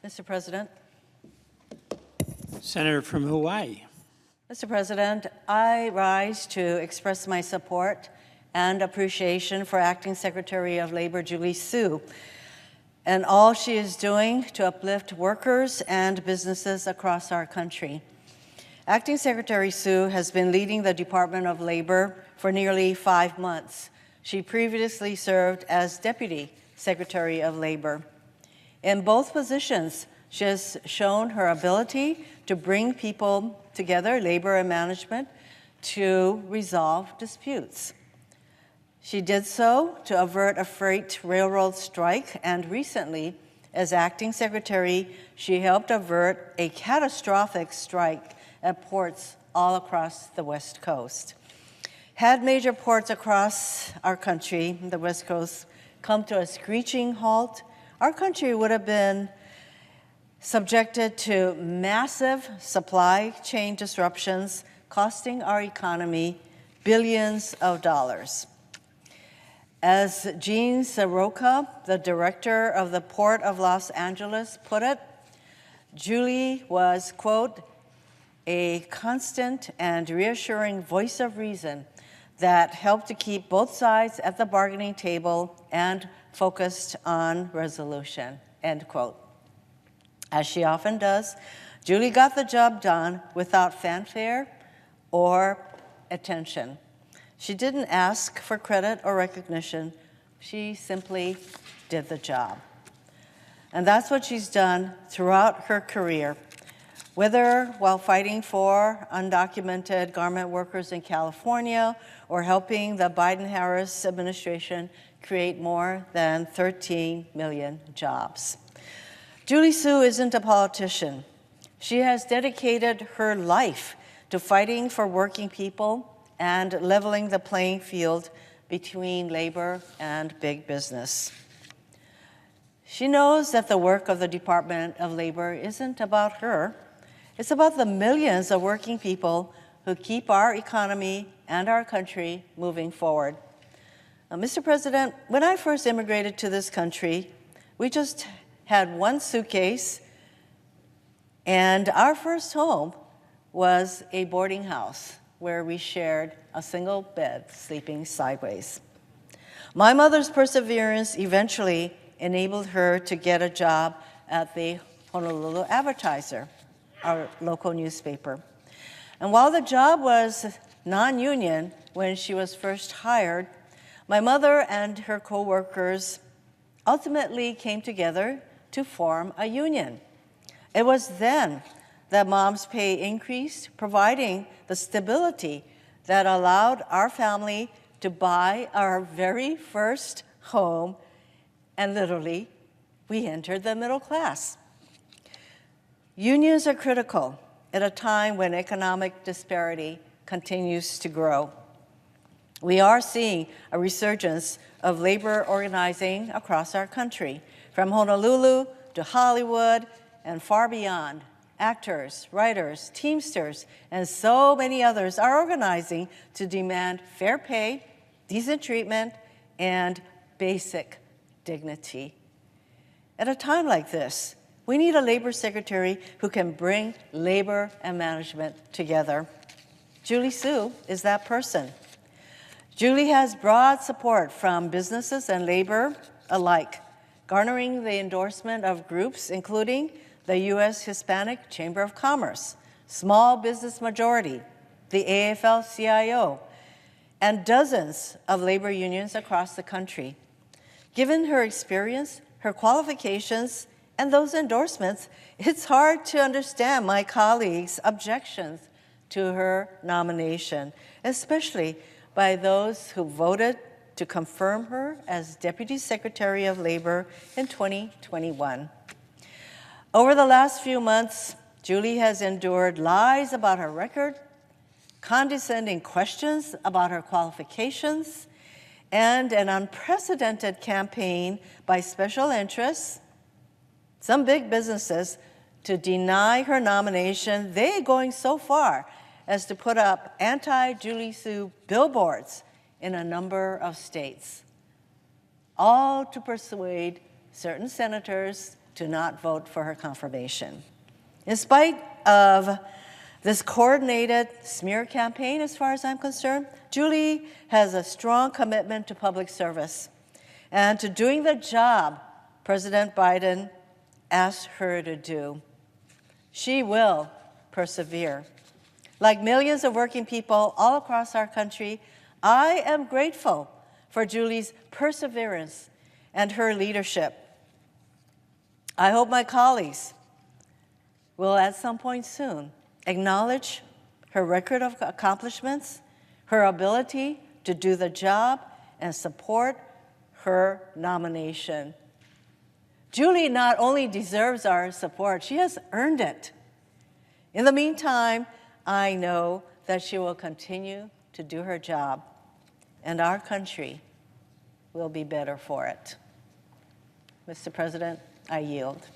Mr. President. Senator from Hawaii. Mr. President, I rise to express my support and appreciation for Acting Secretary of Labor Julie Su and all she is doing to uplift workers and businesses across our country. Acting Secretary Su has been leading the Department of Labor for nearly 5 months. She previously served as Deputy Secretary of Labor. In both positions, she has shown her ability to bring people together, labor and management, to resolve disputes. She did so to avert a freight railroad strike, and recently, as acting secretary, she helped avert a catastrophic strike at ports all across the West Coast. Had major ports across our country, the West Coast, come to a screeching halt, our country would have been subjected to massive supply chain disruptions, costing our economy billions of dollars. As Jean Soroka, the director of the Port of Los Angeles, put it, Julie was, quote, a constant and reassuring voice of reason that helped to keep both sides at the bargaining table and focused on resolution, end quote. As she often does, Julie got the job done without fanfare or attention. She didn't ask for credit or recognition. She simply did the job. And that's what she's done throughout her career, whether while fighting for undocumented garment workers in California or helping the Biden-Harris administration create more than 13 million jobs. Julie Su isn't a politician. She has dedicated her life to fighting for working people and leveling the playing field between labor and big business. She knows that the work of the Department of Labor isn't about her. It's about the millions of working people who keep our economy and our country moving forward. Mr. President, when I first immigrated to this country, we just had one suitcase, and our first home was a boarding house where we shared a single bed, sleeping sideways. My mother's perseverance eventually enabled her to get a job at the Honolulu Advertiser, our local newspaper. And while the job was non-union when she was first hired, my mother and her co-workers ultimately came together to form a union. It was then that Mom's pay increased, providing the stability that allowed our family to buy our very first home, and literally, we entered the middle class. Unions are critical at a time when economic disparity continues to grow. We are seeing a resurgence of labor organizing across our country, from Honolulu to Hollywood and far beyond. Actors, writers, Teamsters, and so many others are organizing to demand fair pay, decent treatment, and basic dignity. At a time like this, we need a labor secretary who can bring labor and management together. Julie Su is that person. Julie has broad support from businesses and labor alike, garnering the endorsement of groups including the U.S. Hispanic Chamber of Commerce, Small Business Majority, the AFL-CIO, and dozens of labor unions across the country. Given her experience, her qualifications, and those endorsements, it's hard to understand my colleagues' objections to her nomination, especially by those who voted to confirm her as Deputy Secretary of Labor in 2021. Over the last few months, Julie has endured lies about her record, condescending questions about her qualifications, and an unprecedented campaign by special interests, some big businesses, to deny her nomination, they going so far as to put up anti-Julie Su billboards in a number of states, all to persuade certain senators to not vote for her confirmation. In spite of this coordinated smear campaign, as far as I'm concerned, Julie has a strong commitment to public service and to doing the job President Biden asked her to do. She will persevere. Like millions of working people all across our country, I am grateful for Julie's perseverance and her leadership. I hope my colleagues will at some point soon acknowledge her record of accomplishments, her ability to do the job, and support her nomination. Julie not only deserves our support, she has earned it. In the meantime, I know that she will continue to do her job, and our country will be better for it. Mr. President, I yield.